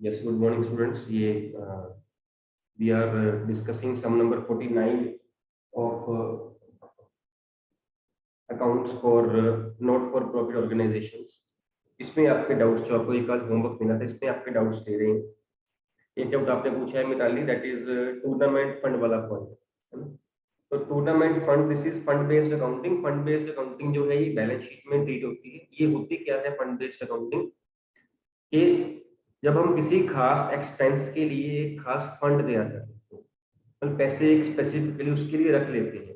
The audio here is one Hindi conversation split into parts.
Yes, good morning students. We are discussing sum number 49 of accounts for not for profit organizations. इसमें आपके डाउट्स जो आपको एक आज होमवर्क मिला था इसमें आपके डाउट्स ले रहे हैं। एक डाउट आपने पूछा है Mitali, that is tournament fund वाला पॉइंट, है ना। तो tournament fund, this is fund based accounting. Fund based accounting जो है ये बैलेंस शीट में ट्रीट होती है। ये होती क्या है फंड बेस्ड अकाउंटिंग कि जब हम किसी खास एक्सपेंस के लिए एक खास फंड तैयार करते हैं, हम पैसे एक स्पेसिफिकली उसके लिए रख लेते हैं,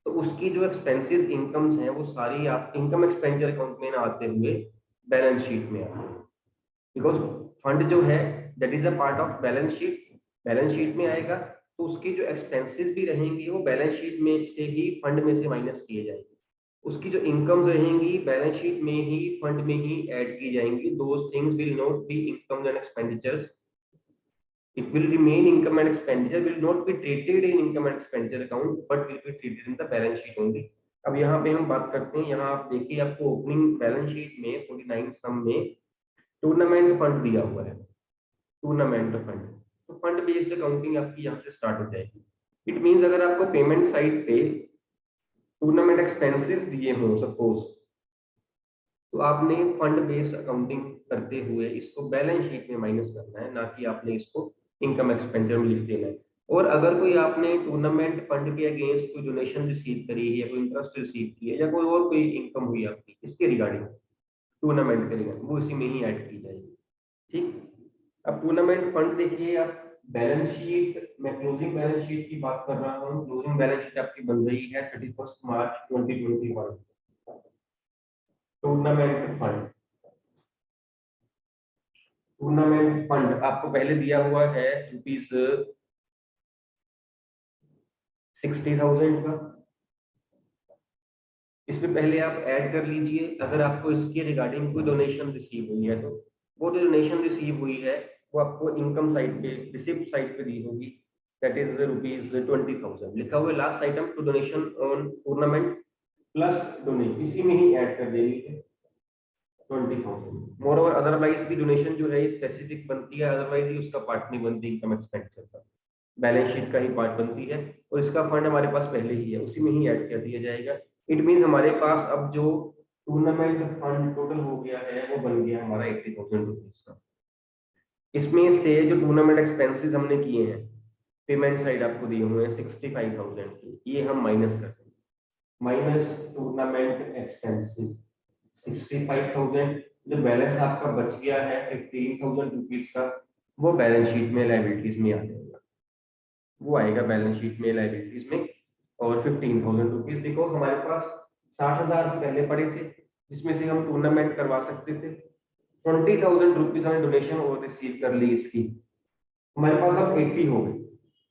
तो उसकी जो एक्सपेंसेस इनकम्स हैं वो सारी आप इनकम एक्सपेंडिचर अकाउंट में ना आते हुए बैलेंस शीट में आते हैं। बिकॉज फंड जो है that is a part of balance sheet में आएगा, तो उसकी जो एक्सपेंसेस भी रहेंगी वो बैलेंस शीट में से ही फंड में से माइनस किए जाएंगे। उसकी जो इनकम्स रहेंगी बैलेंस शीट में ही फंड में ही ऐड की जाएंगी। Those things will not be incomes and expenditures, it will remain income and expenditure, will not be treated in income and expenditure account but will be treated in the balance sheet only. अब यहाँ पे हम बात करते हैं, यहाँ आप देखिए आपको ओपनिंग बैलेंस शीट में 49 सम में टूर्नामेंट फंड दिया हुआ है। टूर्नामेंट फंड, तो फंड बेस्ड अकाउंटिंग आपकी यहाँ से स्टार्ट हो जाएगी। इट मींस अगर आपको पेमेंट साइड पे टूर्नामेंट एक्सपेंसेस दिए हों सपोज, तो आपने फंड बेस्ड अकाउंटिंग करते हुए इसको बैलेंस शीट में माइनस करना है, ना कि आपने इसको इनकम एक्सपेंडिचर में लिख देना है। और अगर कोई आपने टूर्नामेंट फंड के अगेंस्ट कोई डोनेशन रिसीव करी है या कोई इंटरेस्ट रिसीव की है या कोई और कोई इनकम हुई आपकी इसके रिगार्डिंग, टूर्नामेंट के रिगार्डिंग, वो इसी में ही ऐड की जाएगी। ठीक, अब टूर्नामेंट फंड देखिए आप बैलेंस शीट, मैं क्लोजिंग बैलेंस शीट की बात कर रहा हूँ। क्लोजिंग बैलेंस शीट आपकी बन रही है 31 मार्च 2021। टूर्नामेंट फंड आपको पहले दिया हुआ है रुपीज 60,000 का। इसमें पहले आप ऐड कर लीजिए, अगर आपको इसके रिगार्डिंग कोई डोनेशन रिसीव हुई है तो वो जो डोनेशन रिसीव हुई है वो आपको इनकम साइड पे, रिसिप्ट साइड पे दी होगी, दैट इज रुपीज 20,000 लिखा हुआ है last item to donation on tournament plus donation, इसी में ही ऐड कर देनी है 20,000। मोर ओवर अदरवाइज की डोनेशन जो है स्पेसिफिक बनती है, अदरवाइज ही उसका पार्ट नहीं बनती इनकम एक्सपेंडिचर का, बैलेंस शीट का ही पार्ट बनती है। और इसका फंड हमारे पास पहले ही है, उसी में ही ऐड कर दिया जाएगा। इट मीन हमारे पास अब जो टूर्नामेंट फंड टोटल हो गया है वो बन गया हमारा 80,000 रुपीज का। इसमें से जो टूर्नामेंट एक्सपेंसेस हमने किए हैं, पेमेंट साइड आपको दिए हुए हैं 65,000 की, ये हम माइनस करते हैं, माइनस टूर्नामेंट एक्सपेंसेस 65,000। जो बैलेंस आपका बच गया है 15,000 रुपीज का, वो बैलेंस शीट में लायबिलिटीज में आ जाएगा, वो आएगा बैलेंस शीट में लायबिलिटीज में। और 15,000 रुपीज देखो हमारे पास 60,000 पहले पड़े थे जिसमें से हम टूर्नामेंट करवा सकते थे। 20,000 रुपीज हमने डोनेशन और रिसीव कर ली इसकी, हमारे पास अब 80 हो गए।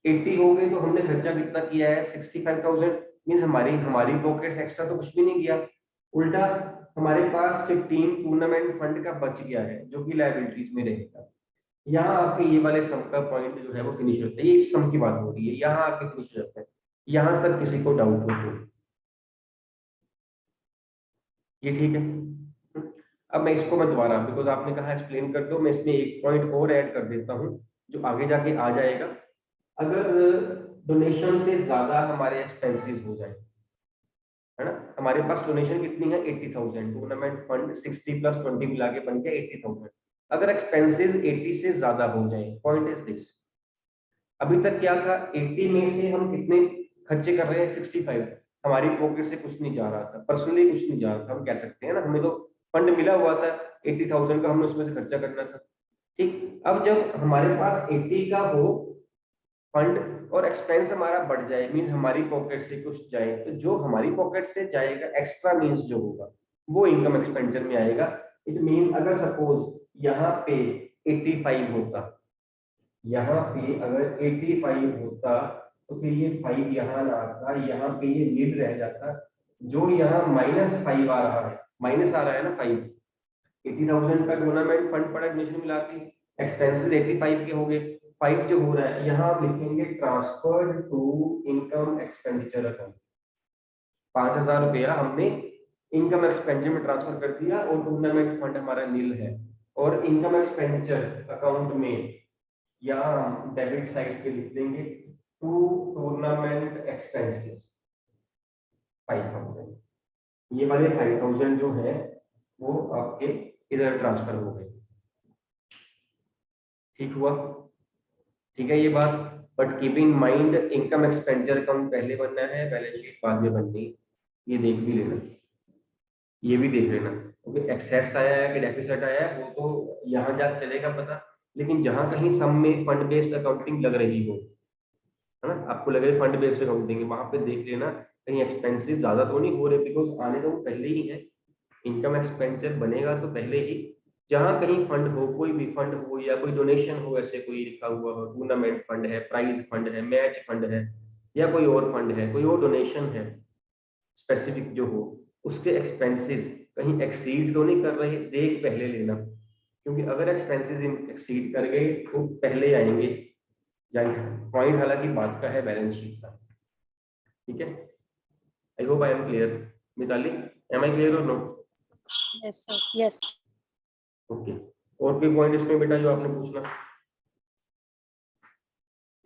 80 हो गए तो हमने खर्चा कितना किया है 65,000, मीन हमारी हमारी पॉकेट एक्स्ट्रा तो कुछ भी नहीं किया, उल्टा हमारे पास 15 टूर्नामेंट फंड का बच गया है जो कि लायबिलिटीज में रहेगा। यहाँ आपके ये वाले सम का पॉइंट जो है वो फिनिश होता है, ये इस सम की बात हो रही है, यहाँ आके फिनिश हो जाता है। यहाँ तक किसी को डाउट हो तो ये ठीक है। अब मैं इसको मैं दोबारा, बिकॉज आपने कहा एक्सप्लेन कर दो, मैं इसमें एक पॉइंट और ऐड कर देता हूँ जो आगे जाके आ जाएगा। अगर डोनेशन से ज्यादा हमारे एक्सपेंसेस हो जाए, है ना, हमारे पास डोनेशन कितनी है 80,000, टूर्नामेंट फंड 60 प्लस 20 मिला के बन गया 80,000। अगर एक्सपेंसेस 80 से ज्यादा हो जाए, पॉइंट इज दिस, अभी तक क्या था 80 में से हम कितने खर्चे कर रहे हैं 65, हमारी पॉकेट से कुछ नहीं जा रहा था, पर्सनली कुछ नहीं जा रहा था, हम कह सकते हैं ना, हमें तो फंड मिला हुआ था 80,000 का, हमने उसमें से खर्चा करना था। ठीक, अब जब हमारे पास 80 का हो फंड और एक्सपेंस हमारा बढ़ जाए, मीन्स हमारी पॉकेट से कुछ जाए, तो जो हमारी पॉकेट से जाएगा एक्स्ट्रा मीन्स जो होगा वो इनकम एक्सपेंडिचर में आएगा। इट मीन अगर सपोज यहाँ पे 85 होता, यहाँ पे अगर 85 होता तो फिर ये 5 यहाँ ना आता, यहाँ पे ये लीड रह जाता, जो यहाँ -5 आ रहा है, माइनस आ रहा है ना 5, 80,000 का टूर्नामेंट फंड पड़ा एडमिशन मिलाती, एक्सपेंसेस 85 के हो गए, 5 जो हो रहा है यहाँ आप लिखेंगे transfer to income expenditure account. 5,000 रुपया हमने इनकम एक्सपेंडिचर में ट्रांसफर कर दिया और टूर्नामेंट फंड हमारा नील है, और इनकम एक्सपेंडिचर अकाउंट में यहाँ डेबिट साइड पे लिख देंगे टू टूर्नामेंट एक्सपेंसेस 5000। ये वाले 5000 जो है वो आपके इधर ट्रांसफर हो गए। ठीक हुआ? ठीक है ये बात। But keep in mind income expenditure account पहले बनना है, बैलेंस शीट बाद में बननी है। ये देख भी लेना, ये भी देख लेना, क्योंकि एक्सेस आया है कि डेफिसिट आया है वो तो यहाँ जा चलेगा पता, लेकिन जहाँ कहीं सम में फंड बेस्ड अकाउंटिंग लग रही हो, है ना, आपको लगे फंड बेस्ड अकाउंटिंग, वहां पे देख लेना कहीं एक्सपेंसेस ज्यादा तो नहीं हो रहे, बिकॉज आने तो वो पहले ही है, इनकम एक्सपेंडिचर बनेगा तो पहले ही। जहाँ कहीं फंड हो, कोई भी फंड हो या कोई डोनेशन हो, ऐसे कोई लिखा हुआ हो, टूर्नामेंट फंड है, प्राइज फंड है, मैच फंड है, या कोई और फंड है, कोई और डोनेशन है स्पेसिफिक जो हो, उसके एक्सपेंसेस कहीं एक्सीड तो नहीं कर रहे, देख पहले लेना, क्योंकि अगर एक्सपेंसेस एक्सीड कर गए तो पहले आएंगे। पॉइंट हालांकि बात का है बैलेंस शीट का। ठीक है, I hope I am clear. Mitali, am I clear or no? Yes sir, yes. Okay, और कोई पॉइंट इसमें बेटा जो आपने पूछना?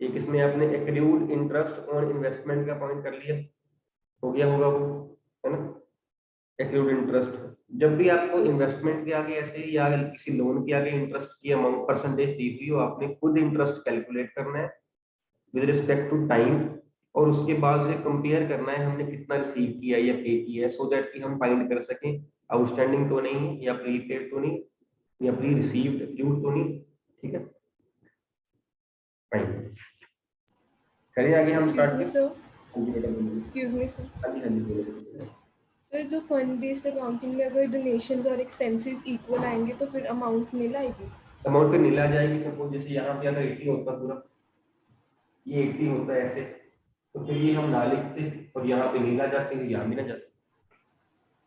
एक इसमें आपने एक्रूड इंटरेस्ट ऑन इन्वेस्टमेंट का पॉइंट कर लिया, हो गया होगा वो, है ना? एक्रूड इंटरेस्ट, जब भी आपको इन्वेस्टमेंट के आगे ऐसे या किसी लोन के आगे इंटरेस्ट की अमाउंट परसेंटेज दी हुई हो, आपने खुद इंटरेस्ट कैलकुलेट करना है विद रिस्पेक्ट टू टाइम, और उसके बाद से कंपेयर करना है हमने कितना रिसीव किया या पे किया है, सो दैट कि हम फाइंड कर सकें आउटस्टैंडिंग तो नहीं है, या प्रीपेड तो नहीं, या प्री रिसीव्ड ड्यू तो नहीं। ठीक है, फाइन। करिए आगे हम एक्सक्यूज स्टार्ट मी करें। सर, हाँ जी बेटा बोलिए। Excuse me sir. हाँ जी, हाँ जी बोलिए। सर जो फंड बेस्ड अकाउंटिंग में अगर डोनेशंस और एक्सपेंसेस इक्वल आएंगे तो फिर अमाउंट मिल आएगी? अमाउंट पे नीला जाएगी, सपोज जैसे यहाँ पे अगर 80 होता पूरा, ये 80 होता है ऐसे, तो फिर ये हम ना लिखते और यहाँ पे नीला जाते हैं, यहाँ भी ना जाते।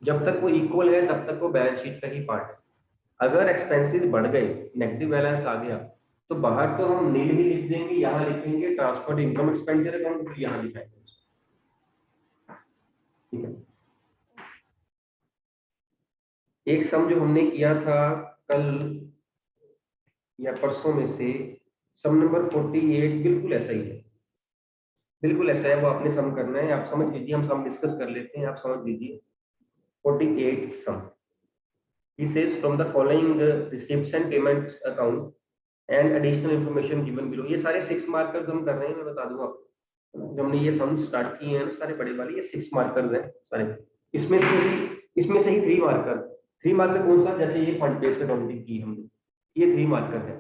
जब तक वो इक्वल है तब तक वो बैलेंस शीट का ही पार्ट है। अगर एक्सपेंसेस बढ़ गए, नेगेटिव बैलेंस आ गया, तो बाहर तो हम नील ही लिख देंगे, यहाँ लिखेंगे ट्रांसफर इनकम एक्सपेंडिचर अकाउंट, फिर यहाँ लिखाएंगे। ठीक है, एक सम जो हमने किया था कल या परसों में से, सम नंबर 48 बिल्कुल ऐसा ही है, बिल्कुल ऐसा है, वो आपने सम करना है, आप समझ लीजिए, हम सम डिस्कस कर लेते हैं, आप समझ लीजिए। 48 सम, he says from the following receipts and payments account and additional information given below, ये सारे 6 मार्कर्स हम कर रहे हैं, मैं बता दूं आपको, जब हमने ये सम स्टार्ट किए हैं ना सारे बड़े वाले, ये 6 मार्कर्स हैं सारे। इसमें से ही 3 मार्कर, 3 मार्कर कौन सा, जैसे ये फंड बेस्ड अकाउंटिंग की हमने, ये 3 मार्कर है,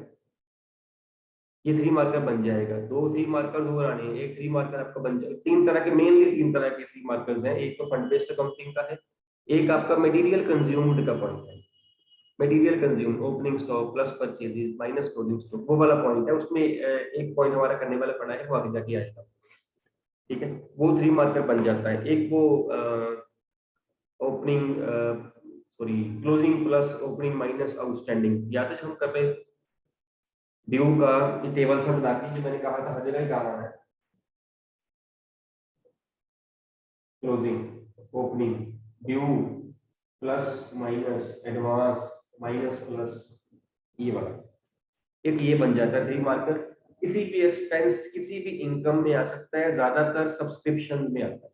ये 3 मार्कर बन जाएगा। 2 3 मार्कर और आने हैं, एक 3 मार्कर आपका बन जाएगा। 3 तरह के, मेनली 3 तरह के 3 मार्कर्स हैं, एक तो फंड बेस्ड अकाउंटिंग का है, एक आपका मटेरियल कंज्यूम्ड का पॉइंट है, material consume, opening stock plus purchases minus closing stock, वो वाला पॉइंट है, उसमें एक पॉइंट हमारा करने वाला पड़ा है, वो आगे जाके आएगा। ठीक है, वो 3 मार्कर बन जाता है। एक वो opening sorry closing plus opening minus outstanding, याद है जो हम कर रहे ड्यू का टेबल से बता के, जो मैंने कहा था हर जगह क्या आना है, closing opening due plus minus advance minus plus, ये वाला एक ये बन जाता है 3 मार्कर। किसी भी एक्सपेंस किसी भी इनकम में आ सकता है, ज्यादातर सब्सक्रिप्शन में आता है,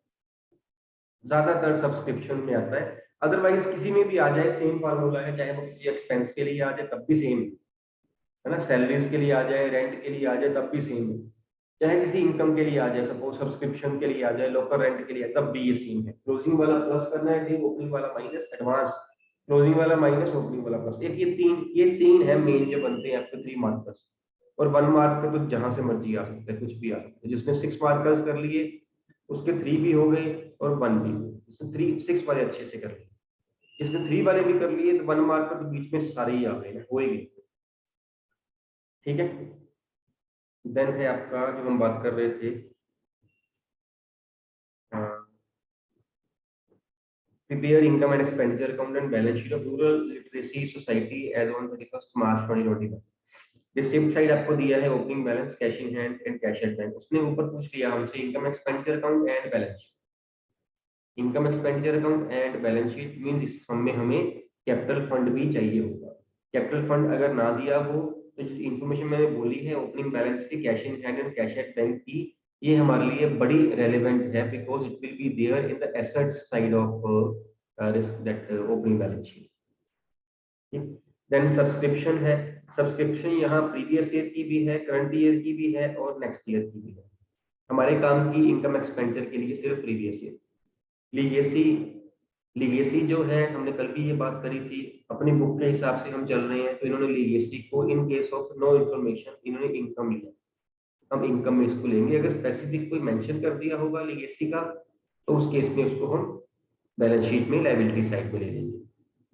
ज्यादातर सब्सक्रिप्शन में आता है, अदरवाइज किसी में भी आ जाए सेम फार्मूला है, चाहे वो किसी एक्सपेंस के लिए आ जाए तब भी सेम है ना, सैलरीज के लिए आ जाए, रेंट के लिए आ जाए तब भी सेम है, चाहे किसी इनकम के लिए आ जाए, सपोज सब्सक्रिप्शन के लिए आ जाए, लोकल रेंट के लिए तब भी ये सेम है। क्लोजिंग वाला प्लस करना है, ओपनिंग वाला माइनस, एडवांस क्लोजिंग वाला माइनस, ओपनिंग वाला प्लस। एक ये तीन है मेन जो बनते हैं आपके 3 मार्कर्स, और 1 मार्क पे तो जहां से मर्जी आ सकता है, कुछ भी आ सकता है। जिसने 6 मार्कर्स कर लिए उसके 3 भी हो गए और 1 भी, जिसने 6 वाले अच्छे से कर लिए, जिसने 3 वाले भी कर लिए तो 1 मार्कर तो बीच में सारे ही आ गए, होएंगे। ठीक है, देन है आपका जो हम बात कर रहे थे, prepare income and expenditure account and balance sheet of rural literacy society as on 31 March 2021। Receipt side आपको दिया है opening balance, cash in hand and cash at bank. उसने ऊपर पूछ लिया हमसे income expenditure account and balance sheet. Income expenditure account and balance sheet means इस फॉर्म में हमें कैपिटल फंड भी चाहिए होगा। कैपिटल फंड अगर ना दिया हो तो जिस इंफॉर्मेशन मैंने बोली है ओपनिंग बैलेंस की, cash in hand and cash at bank की, ये हमारे लिए बड़ी रेलेवेंट है because it will be there in the assets side of that opening balance sheet. Then subscription है, सब्सक्रिप्शन यहाँ प्रीवियस ईयर की भी है, करंट ईयर की भी है और नेक्स्ट ईयर की भी है। हमारे काम की इनकम एक्सपेंडिचर के लिए सिर्फ प्रीवियस ईयर। लीगेसी, लीगेसी जो है हमने कल भी ये बात करी थी, अपनी बुक के हिसाब से हम चल रहे हैं तो इन्होंने लीगेसी को in case of no information इन्होंने इनकम लिया, हम इनकम में इसको लेंगे। अगर स्पेसिफिक कोई मेंशन कर दिया होगा लीगेसी का तो उस केस में उसको हम बैलेंस शीट में लायबिलिटी साइड पे ले लेंगे।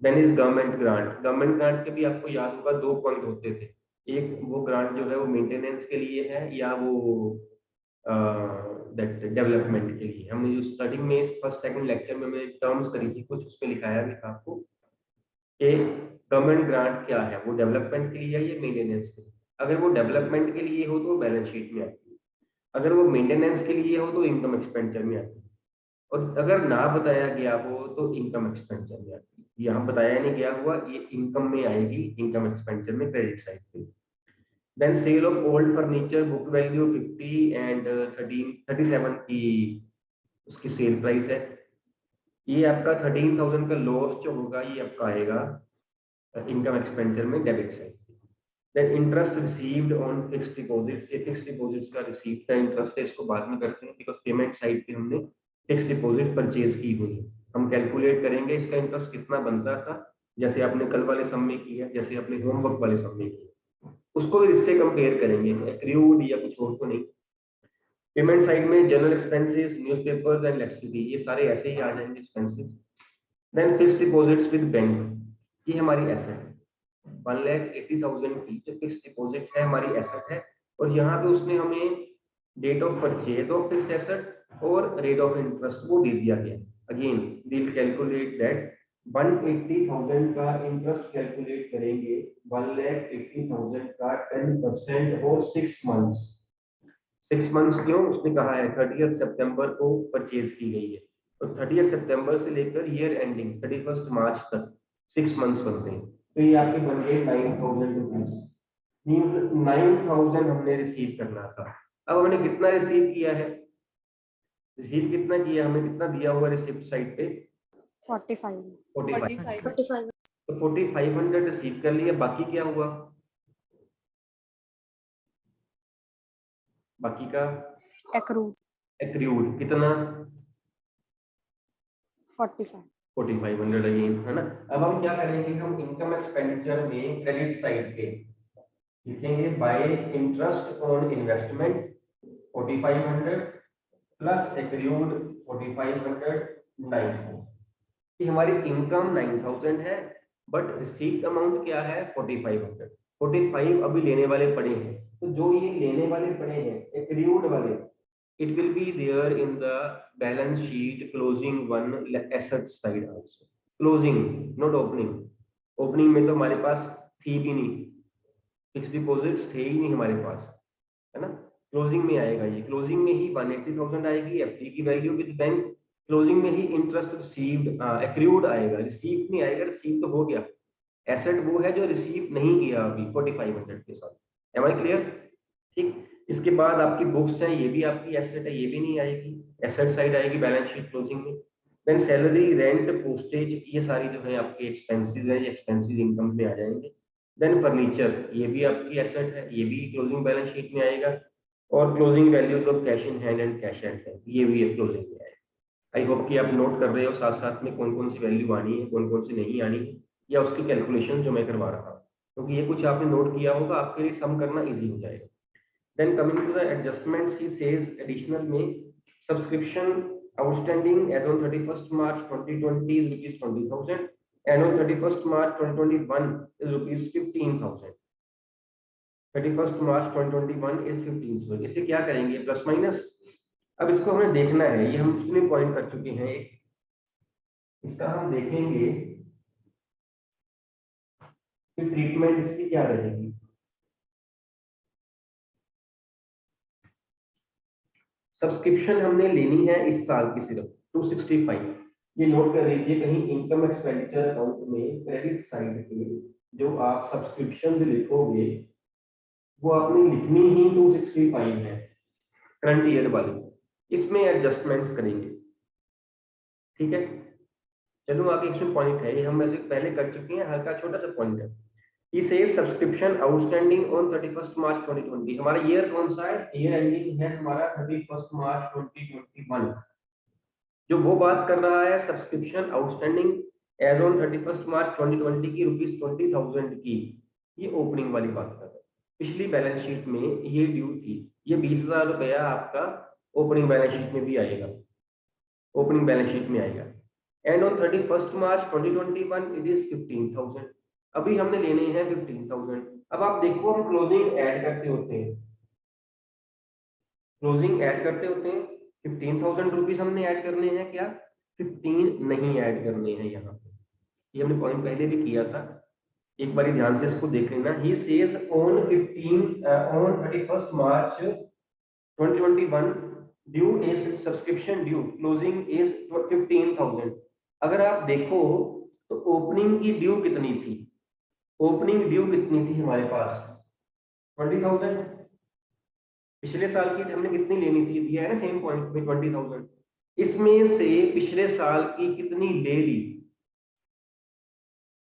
Then is government grant. Government grant के भी आपको याद होगा दो पॉइंट होते थे, एक वो ग्रांट जो है वो मेंटेनेंस के लिए है या वो दैट डेवलपमेंट के लिए। हमने जो स्टार्टिंग में फर्स्ट सेकंड लेक्चर में मैंने टर्म्स करी थी कुछ, उसमें लिखाया भी था आपको कि गवर्नमेंट ग्रांट क्या है, वो डेवलपमेंट के लिए है या मेंटेनेंस के लिए। अगर वो डेवलपमेंट के लिए हो तो बैलेंस शीट में आती है, अगर वो मेंटेनेंस के लिए हो तो इनकम एक्सपेंडिचर में आती है, और अगर ना बताया गया हो तो इनकम एक्सपेंडिचर में आती है। यहाँ बताया नहीं गया हुआ, ये इनकम में आएगी, इनकम एक्सपेंडिचर में क्रेडिट साइड पे। Then sale of old furniture, book value 50 and 37 की उसकी सेल प्राइस है। ये आपका 13,000 का लॉस जो होगा ये आपका आएगा इनकम एक्सपेंडिचर में debit side. Then interest received on fixed deposits, ये फिक्स्ड डिपॉजिट्स का रिसीव का इंटरेस्ट है, इसको बाद में करते हैं बिकॉज पेमेंट साइड पे हमने फिक्स्ड डिपॉजिट परचेज की हुई है। हम कैलकुलेट करेंगे इसका इंटरेस्ट कितना बनता था, जैसे आपने कल वाले सम में किया, जैसे आपने होमवर्क वाले सम में किया, उसको भी इससे कंपेयर करेंगे, एक्रियूड या कुछ और तो नहीं। पेमेंट साइड में general expenses, newspapers and electricity, ये सारे ऐसे ही आ जाएंगे expenses. Then fixed deposits with bank, ये हमारी एसेट है, 1,80,000 की जो फिक्स्ड डिपॉजिट है हमारी एसेट है, और यहाँ पे उसने हमें date of purchase of fixed asset और रेट ऑफ इंटरेस्ट वो दे दिया गया। Again we will calculate that 180,000 का इंटरेस्ट कैलकुलेट करेंगे, 1,80,000 का 10% और 6 मंथ्स। 6 मंथ्स क्यों, उसने कहा है 30 सितंबर को परचेज की गई है, तो 30 सितंबर से लेकर ईयर एंडिंग 31 मार्च तक 6 मंथ्स बनते हैं, तो ये आपके बन गए 9,000 रुपीज। मीन्स 9,000 हमने रिसीव करना था। अब हमने कितना रिसीव किया है, रिसीव कितना किया, हमें कितना दिया हुआ रिसिप्ट साइड पे 45 45, 45 तो 4,500 रिसीव कर लिया, बाकी क्या हुआ, बाकी का accrued एक्रियूड कितना 45 4,500 अगेन, है ना। अब हम क्या करेंगे, हम इनकम एक्सपेंडिचर में क्रेडिट साइड पे लिखेंगे by interest on investment 4,500 plus accrued 4,500 9,000। कि हमारी इनकम 9,000 है बट रिसीव्ड अमाउंट क्या है 4,500। 45 अभी लेने वाले पड़े हैं, तो जो ये लेने वाले पड़े हैं एक्रियूड वाले, it will be there in the balance sheet closing one asset side also, closing not opening। opening में तो हमारे पास थी भी नहीं, फिक्स्ड डिपॉजिट्स थे ही नहीं हमारे पास, है ना। क्लोजिंग में आएगा, ये क्लोजिंग में ही 180,000 आएगी एफडी की वैल्यू विद बैंक, क्लोजिंग में ही इंटरेस्ट रिसीव्ड एक्रियूड आएगा, रिसीव नहीं आएगा, रिसीव तो हो गया। एसेट वो है जो रिसीव नहीं किया अभी 4,500 के साथ। एम आई क्लियर, ठीक। इसके बाद आपकी बुक्स हैं, ये भी आपकी एसेट है, ये भी नहीं आएगी, एसेट साइड आएगी बैलेंस शीट क्लोजिंग में। देन सैलरी, रेंट, पोस्टेज, ये सारी जो है आपके एक्सपेंसेस है, ये एक्सपेंसेस इनकम में आ जाएंगे। देन फर्नीचर, ये भी आपकी एसेट है, ये भी क्लोजिंग बैलेंस शीट में आएगा, और closing values of cash in hand and cash at bank, ये भी क्लोजिंग में आएगा। आई होप कि आप नोट कर रहे हो साथ साथ में कौन कौन सी वैल्यू आनी है, कौन कौन सी नहीं आनी है, या उसकी कैलकुलेशन जो मैं करवा रहा हूँ, क्योंकि ये कुछ आपने नोट किया होगा, आपके लिए सम करना ईजी हो जाएगा। Then coming to the adjustments, he says additional में subscription outstanding as on 31st March 2020 is rupees 20,000 and on 31st March 2021 is rupees 15,000। 31st March 2021 is 15,000। इसे क्या करेंगे, प्लस माइनस। अब इसको हमें देखना है, ये हम उसमें पॉइंट कर चुके हैं, इसका हम देखेंगे कि ट्रीटमेंट इसकी क्या रहेगी। सब्सक्रिप्शन हमने लेनी है इस साल की सिर्फ 265, ये नोट कर लीजिए कहीं इनकम एक्सपेंडिचर अकाउंट में क्रेडिट साइड पे जो आप सब्सक्रिप्शन लिखोगे वो आपने लिखनी ही 265 है करंट ईयर वाली, इसमें एडजस्टमेंट्स करेंगे। ठीक है, चलो आगे इसमें पॉइंट है, ये हम वैसे पहले कर चुके हैं, हल्का छोटा सा पॉइंट है। ये सेल्स सब्सक्रिप्शन आउटस्टैंडिंग ऑन 31 मार्च 2020, हमारा ईयर कौन सा है, ईयर एंडिंग है हमारा 31 मार्च 2021। जो वो बात कर रहा है सब्सक्रिप्शन आउटस्टैंडिंग एज ऑन 31 मार्च 2020 की ₹20,000 की, ये ओपनिंग वाली बात कर रहा है। पिछली बैलेंस शीट में ये ड्यू थी, ये 20,000 रुपया आपका ओपनिंग बैलेंस शीट में भी आएगा, ओपनिंग बैलेंस शीट में आएगा। And on 31 March 2021 it is 15,000, अभी हमने लेने हैं 15,000। अब आप देखो हम क्लोजिंग ऐड करते होते हैं, क्लोजिंग ऐड करते होते हैं, 15,000 रुपीज हमने ऐड करने हैं क्या, 15 नहीं ऐड करने हैं यहाँ पे, ये हमने पॉइंट पहले भी किया था, एक बार ध्यान से इसको देख लेना। He says on 31 March 2021 due is subscription due closing is 15,000। अगर आप देखो तो ओपनिंग की ड्यू कितनी थी, ओपनिंग ड्यू कितनी थी हमारे पास 20,000, पिछले साल की हमने कितनी लेनी थी, दिया है ना सेम पॉइंट में 20,000, इसमें से पिछले साल की कितनी ले ली,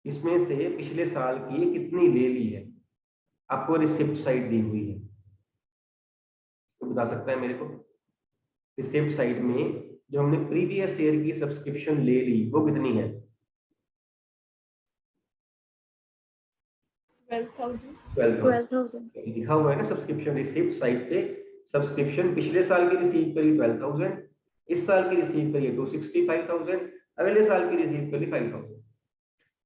इसमें से पिछले साल की कितनी ले ली है, आपको रिसिप्ट साइड दी हुई है, तो बता सकता है मेरे को। रिसिप्ट साइड में जो हमने प्रीवियस ईयर की सब्सक्रिप्शन ले ली वो कितनी है, 12,000 लिखा हुआ है ना सब्सक्रिप्शन रिसिप्ट साइड पे, सब्सक्रिप्शन पिछले साल की रिसीव करी 12,000, इस साल की रिसीव करी 265,000, अगले साल की रिसीव करी 5,000।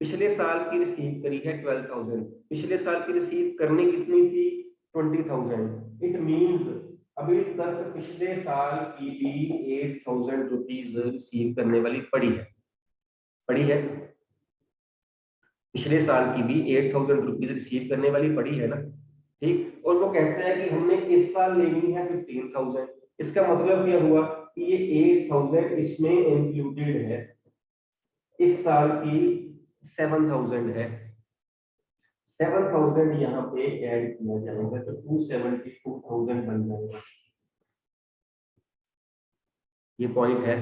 पिछले साल की रिसीव करी है 12,000, पिछले साल की रिसीव करने कितनी थी 20,000। इट मींस अभी तक पिछले साल की भी 8,000 रुपीज रिसीव करने वाली पड़ी है, पड़ी है, पिछले साल की भी 8,000 रुपीज रिसीव करने वाली पड़ी है ना। ठीक, और वो कहते हैं कि हमने इस साल लेनी है 15,000, इसका मतलब क्या हुआ कि ये 8,000 इसमें इंक्लूडेड है, इस साल की 7,000 है, 7,000 यहाँ पे ऐड किया जाएगा तो 272,000 बन जाएगा, ये पॉइंट है।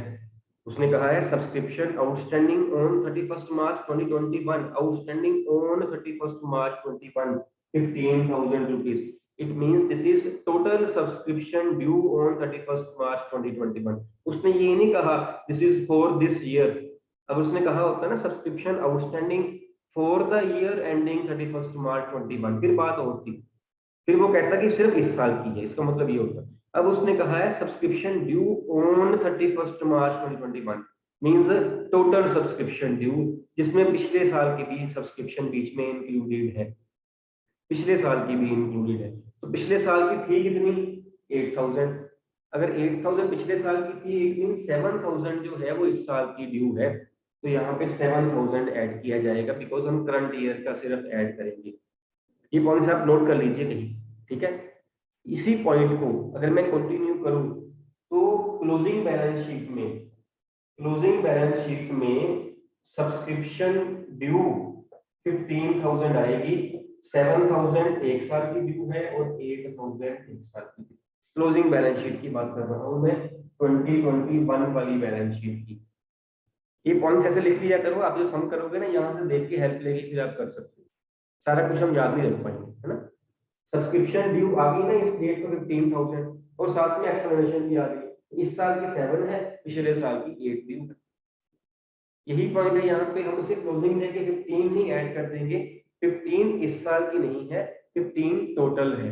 उसने कहा है subscription outstanding on 31 March 2021, outstanding on 31 March 21 15,000 rupees, it means this is total subscription due on 31 March 2021। उसने ये नहीं कहा this is for this year, अब उसने कहा होता है ना subscription outstanding for the year ending 31 मार्च 21, फिर बात होती, फिर वो कहता कि सिर्फ इस साल की है, इसका मतलब ये होता। अब उसने कहा है subscription due on 31 March 2021 means total subscription due, जिसमें पिछले साल की भी सब्सक्रिप्शन बीच में इंक्लूडेड है, पिछले साल की भी इंक्लूडेड है। तो पिछले साल की थी कितनी 8,000, अगर 8,000 पिछले साल की थी, एक मीन 7,000 जो है वो इस साल की ड्यू है, तो यहाँ पे 7,000 ऐड किया जाएगा, बिकॉज हम करंट ईयर का सिर्फ ऐड करेंगे। ये पॉइंट्स आप नोट कर लीजिए कहीं, ठीक है। इसी पॉइंट को अगर मैं कंटिन्यू करूं तो क्लोजिंग बैलेंस शीट में, क्लोजिंग बैलेंस शीट में सब्सक्रिप्शन ड्यू 15,000 आएगी, 7,000 एक साल की ड्यू है और 8,000 एक साल की। क्लोजिंग बैलेंस शीट की बात कर रहा हूं मैं 2021 वाली बैलेंस शीट की। ये पॉइंट ऐसे लिख लिया करो, आप जो सम करोगे ना यहाँ से देख के हेल्प लेके फिर आप कर सकते हो, सारा कुछ हम याद नहीं रख पाएंगे, है ना। सब्सक्रिप्शन ड्यू आ गई ना इस डेट को 15,000 और साथ में एक्सप्लेनेशन भी आ गई, इस साल की 7 है, पिछले साल की 8 ड्यू है। यही पॉइंट है, यहाँ पे हम उसे क्लोजिंग लेके 15 नहीं ऐड कर देंगे, 15 इस साल की नहीं है, 15 टोटल है,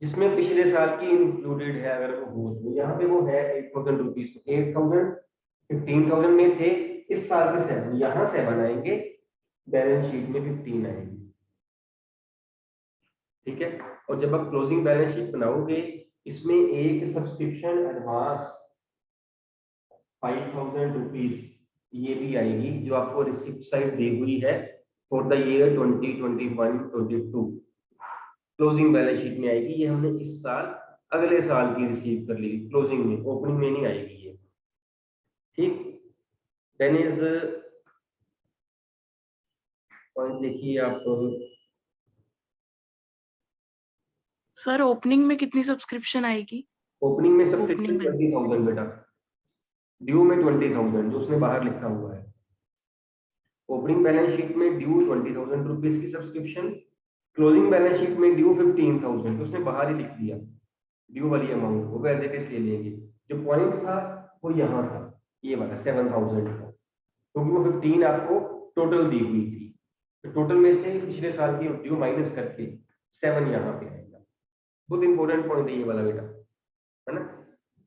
जिसमें पिछले साल की इंक्लूडेड है, अगर वो हो तो यहाँ पे वो है 8,000 रुपीज, 8,000 15,000 में थे, इस साल के 7, यहाँ 7 आएंगे, बैलेंस शीट में 15 आएंगे, ठीक है। और जब आप क्लोजिंग बैलेंस शीट बनाओगे इसमें एक सब्सक्रिप्शन एडवांस 5,000 रुपीज ये भी आएगी, जो आपको रिसिप्ट साइड दी हुई है for the year 2021-22 closing balance sheet में आएगी। ये हमने इस साल अगले साल की रिसीव कर ली क्लोजिंग में, ओपनिंग में नहीं आएगी ये, ठीक। देन इज पॉइंट देखिए आप। सर ओपनिंग में कितनी सब्सक्रिप्शन आएगी? ओपनिंग में Opening सब्सक्रिप्शन में। 20,000 बेटा, ड्यू में 20,000 जो उसने बाहर लिखा हुआ है। ओपनिंग बैलेंस शीट में ड्यू 20,000 रुपीज की सब्सक्रिप्शन, क्लोजिंग बैलेंस शीट में ड्यू 15,000, तो उसने बाहर ही लिख दिया ड्यू वाली अमाउंट को, एज इट इज ले लेंगे। जो पॉइंट था वो यहाँ था, ये वाला 7,000 का, क्योंकि वो 15 आपको टोटल दी हुई थी, तो टोटल में से पिछले साल की ड्यू माइनस करके 7 यहाँ पे आएगा। बहुत इंपॉर्टेंट पॉइंट है ये वाला बेटा, है ना।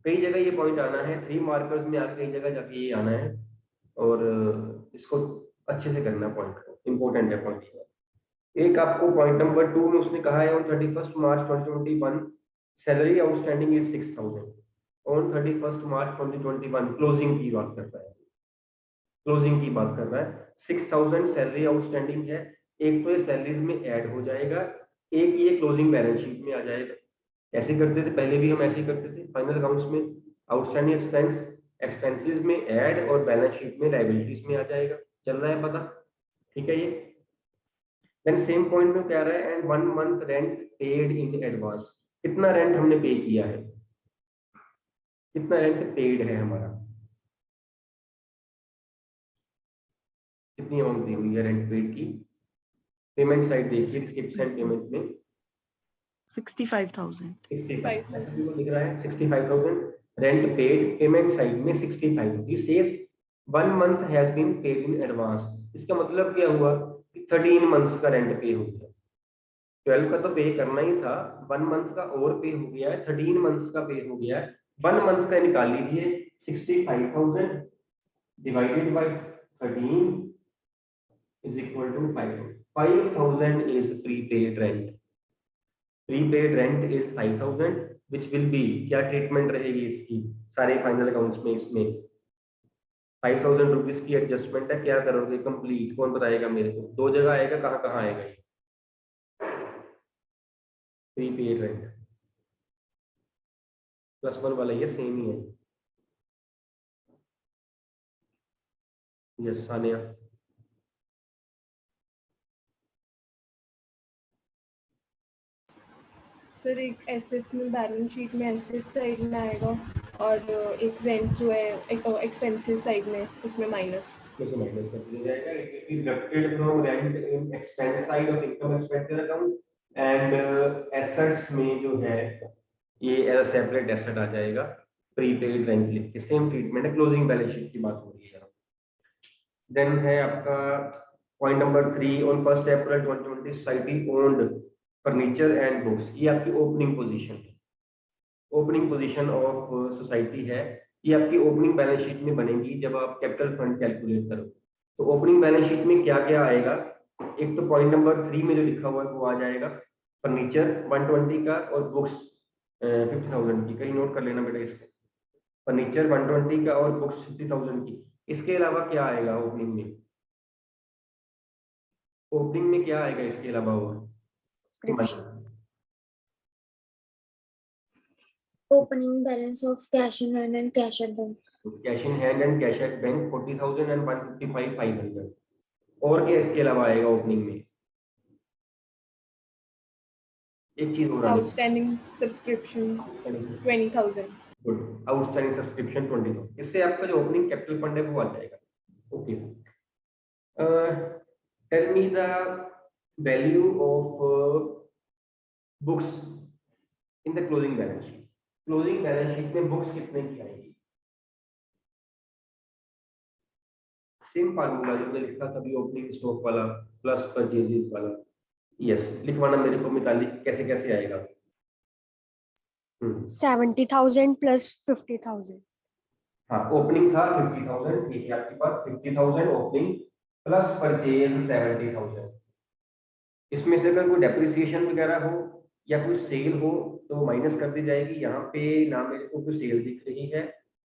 कई जगह ये पॉइंट आना है, 3 मार्कर्स में आके कई जगह जाके ये आना है, और इसको अच्छे से करना पॉइंट को, इंपॉर्टेंट है पॉइंट। एक आपको पॉइंट नंबर 2 में उसने कहा है on 31 March 2021 salary outstanding is 6,000। On 31 March 2021 closing की बात कर रहा है, क्लोजिंग की बात कर रहा है। 6,000 सैलरी आउटस्टैंडिंग है, एक तो ये सैलरीज में ऐड हो जाएगा, एक ये क्लोजिंग बैलेंस शीट में आ जाएगा। ऐसे करते थे पहले भी, हम ऐसे ही करते थे फाइनल अकाउंट्स में, आउटस्टैंडिंग एक्सपेंसेस में ऐड और बैलेंस शीट में लायबिलिटीज में आ जाएगा। चल रहा है पता, ठीक है ये। देन सेम पॉइंट में क्या रहा है, and 1 month rent paid in advance. कितना रेंट हमने पे किया है, कितना रेंट पेड है हमारा, कितनी अमाउंट दी हुई है रेंट पेड की। पेमेंट साइड देखिए, रिसिप्ट्स एंड पेमेंट में 65,000। 65,000 लिख रहा है, 65,000 रेंट पेड, पेमेंट साइड में 65,000। This says 1 month has been paid in advance. इसका मतलब क्या हुआ कि 13 मंथ्स का रेंट पे हो गया। 12 का तो पे करना ही था, 1 मंथ का और पे हो गया है, 13 मंथ्स का पे हो गया है। 1 मंथ का निकाल लीजिए, 65,000 divided by 13 is equal to 5,000। 5,000 is prepaid rent, prepaid rent is 5,000 which will be, क्या ट्रीटमेंट रहेगी इसकी सारे फाइनल अकाउंट्स में। इसमें 5,000 रुपीज की एडजस्टमेंट है, क्या करोगे कंप्लीट, कौन बताएगा मेरे को। 2 जगह आएगा, कहाँ कहाँ आएगा ये प्रीपेड रेंट। +1 वाला ये सेम ही है। यस सानिया। सर एक एसेट्स में बैलेंस शीट में एसेट साइड में आएगा, और एक रेंट जो है एक्सपेंसेस साइड में उसमें माइनस। जैसे माइनस कर दिया जाएगा, it will be deducted from rent in expense side of income expenditure account, and assets में जो है ये एज सेपरेट एसेट आ जाएगा। प्रीपेड रेंट लिख के सेम ट्रीटमेंट है, क्लोजिंग बैलेंस शीट की बात हो रही है। देन है आपका point number 3, on 1 April 2020 society owned furniture and books. ये आपकी ओपनिंग पोजीशन है, ओपनिंग पोजीशन ऑफ सोसाइटी है। ये आपकी ओपनिंग बैलेंस शीट में बनेगी जब आप कैपिटल फंड कैलकुलेट करो। तो ओपनिंग बैलेंस शीट में क्या क्या आएगा, एक तो पॉइंट नंबर 3 में जो लिखा हुआ है वो आ जाएगा, फर्नीचर 120 का और बुक्स 50,000 की। कहीं नोट कर लेना बेटा इसको, फर्नीचर 120 का और बुक्स 50,000 की। इसके अलावा क्या आएगा ओपनिंग में, ओपनिंग में क्या आएगा इसके अलावा और Opening balance of cash in hand and cash at bank. Cash in hand and cash at bank 40,000 and 155,500। और क्या इसके अलावा आएगा ओपनिंग में, एक चीज और आएगी, outstanding subscription 20,000। Good, outstanding subscription 20,000। इससे आपका जो ओपनिंग कैपिटल फंड है वो आ जाएगा। Okay, tell me the value of books in the closing balance sheet. Closing balance sheet में बुक्स कितने की आएगी, सेम फार्मूला जो मैंने लिखा था अभी, ओपनिंग स्टॉक वाला प्लस परचेजेस वाला। यस, लिखवाना मेरे को मिताली, कैसे कैसे आएगा। 70,000 plus 50,000. हाँ, ओपनिंग था 50,000, ठीक है आपके पास 50,000 ओपनिंग प्लस परचेज 70,000। इसमें से अगर कोई डेप्रिसिएशन वगैरह हो या कोई सेल हो तो माइनस कर दी जाएगी। यहाँ पे ना मेरे को कोई सेल दिख रही है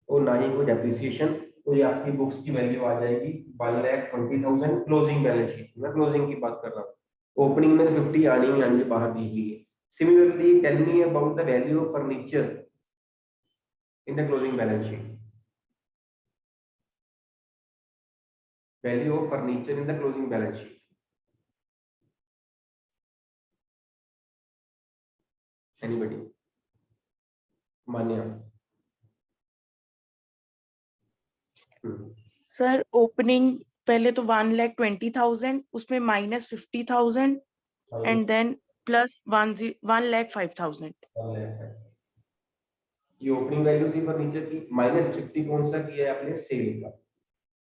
और ना ही कोई डेप्रिसिएशन, तो ये आपकी बुक्स की वैल्यू आ जाएगी 1,20,000 क्लोजिंग बैलेंस शीट। मैं क्लोजिंग की बात कर रहा हूँ, ओपनिंग में 50 आनी ही आनी बाहर दी हुई है। Similarly tell me about the value of furniture in the closing balance sheet. Value of furniture in the closing balance sheet anybody? Manya? Sir opening पहले तो 1,20,000, उसमें -50,000 एंड देन प्लस 1,05,000। ये ओपनिंग वैल्यू थी फर्नीचर की, -50 कौन सा किया है आपने? सेल का।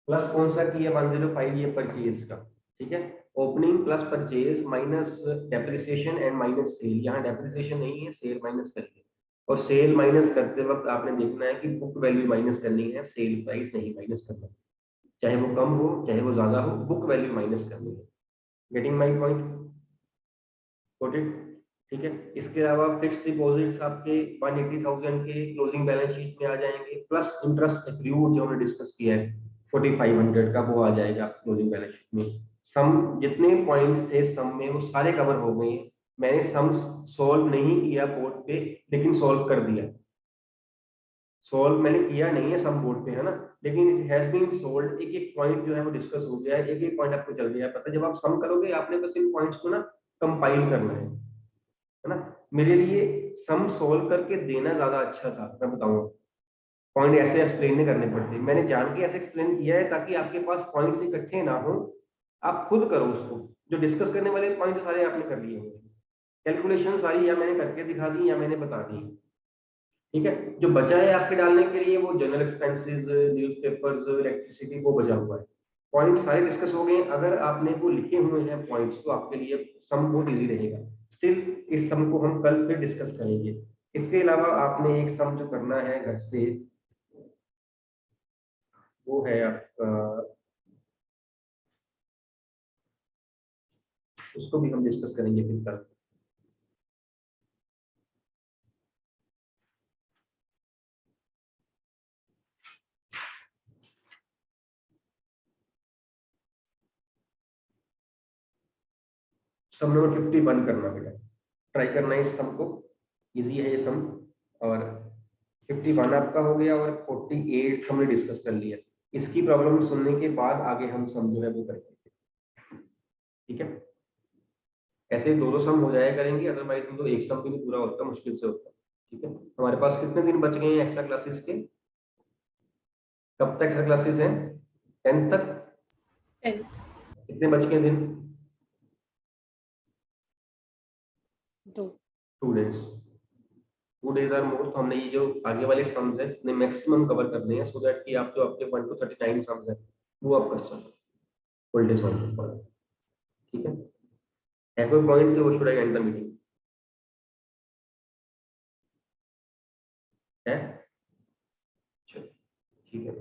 प्लस कौन सा किया? 105 ये परचेज का। ठीक है, opening plus purchase minus depreciation and minus cell. यहाँ डेप्रिसिएशन नहीं है, सेल माइनस करिए। और सेल माइनस करते वक्त आपने देखना है कि बुक वैल्यू माइनस करनी है, सेल प्राइस नहीं माइनस करना। चाहे वो कम हो चाहे वो ज्यादा हो, बुक वैल्यू माइनस करनी है। Getting my point? Got it? ठीक है, इसके अलावा फिक्स डिपॉजिट्स आपके 180,000 के क्लोजिंग बैलेंस शीट में आ जाएंगे, प्लस इंटरेस्ट एक्रूड जो हमने डिस्कस किया है 4500 का, वो आ जाएगा क्लोजिंग बैलेंस शीट में। सम जितने पॉइंट्स थे सम में वो सारे कवर हो गए हैं। मैंने सम सॉल्व नहीं किया बोर्ड पे, लेकिन सॉल्व कर दिया। सॉल्व मैंने किया नहीं है सम बोर्ड पे, है ना, लेकिन इट हैज बीन सोल्व। एक एक पॉइंट जो है वो डिस्कस हो गया है, एक एक पॉइंट आपको चल गया है पता। जब आप सम करोगे आपने बस इन पॉइंट्स को ना कंपाइल करना है ना। मेरे लिए सम सोल्व करके देना ज्यादा अच्छा था, मैं बताऊंगा। पॉइंट ऐसे एक्सप्लेन नहीं करने पड़ते, मैंने जान के ऐसे एक्सप्लेन किया है ताकि आपके पास पॉइंट्स इकट्ठे ना हो, आप खुद करो उसको। जो डिस्कस करने वाले पॉइंट सारे आपने कर लिए होंगे, कैलकुलेशन सारी या मैंने करके दिखा दी या मैंने बता दी। ठीक है, जो बचा है आपके डालने के लिए वो जनरल एक्सपेंसेस, न्यूज़पेपर्स, इलेक्ट्रिसिटी, वो बचा हुआ है। पॉइंट सारे डिस्कस हो गए। अगर आपने वो लिखे हुए हैं पॉइंट्स तो आपके लिए सम बहुत इजी रहेगा। स्टिल इस सम को हम कल फिर डिस्कस करेंगे। इसके अलावा आपने एक सम जो करना है घर से, वो है आपका, उसको भी हम डिस्कस करेंगे फिर कल। सम नंबर 51 करना बेटा, ट्राई करना है इस सम को, इजी है ये सम। और 51 आपका हो गया और 48 हमने डिस्कस कर लिया। इसकी प्रॉब्लम सुनने के बाद आगे हम सम जो है वो करेंगे। ठीक है, ऐसे दो दो सम हो जाया करेंगे, अदरवाइज तो एक सम भी नहीं पूरा होता, मुश्किल से होता है। ठीक है, हमारे पास कितने दिन बच गए हैं एक्स्ट्रा क्लासेस के? कब तक एक्स्ट्रा क्लासेस हैं? 10th तक? 10th। कितने बच गए दिन? 2। 2 days। 2 days are more. तो हमने ये जो आगे वाले सम्स हैं इतने मैक्सिमम कवर करने हैं, सो दैट कि आप जो आपके 1 to 39 सम्स हैं वो आप कर सको फुल डे सॉल्व पर। ठीक है, कोई पॉइंट वो should I and the meeting है? चलो ठीक है।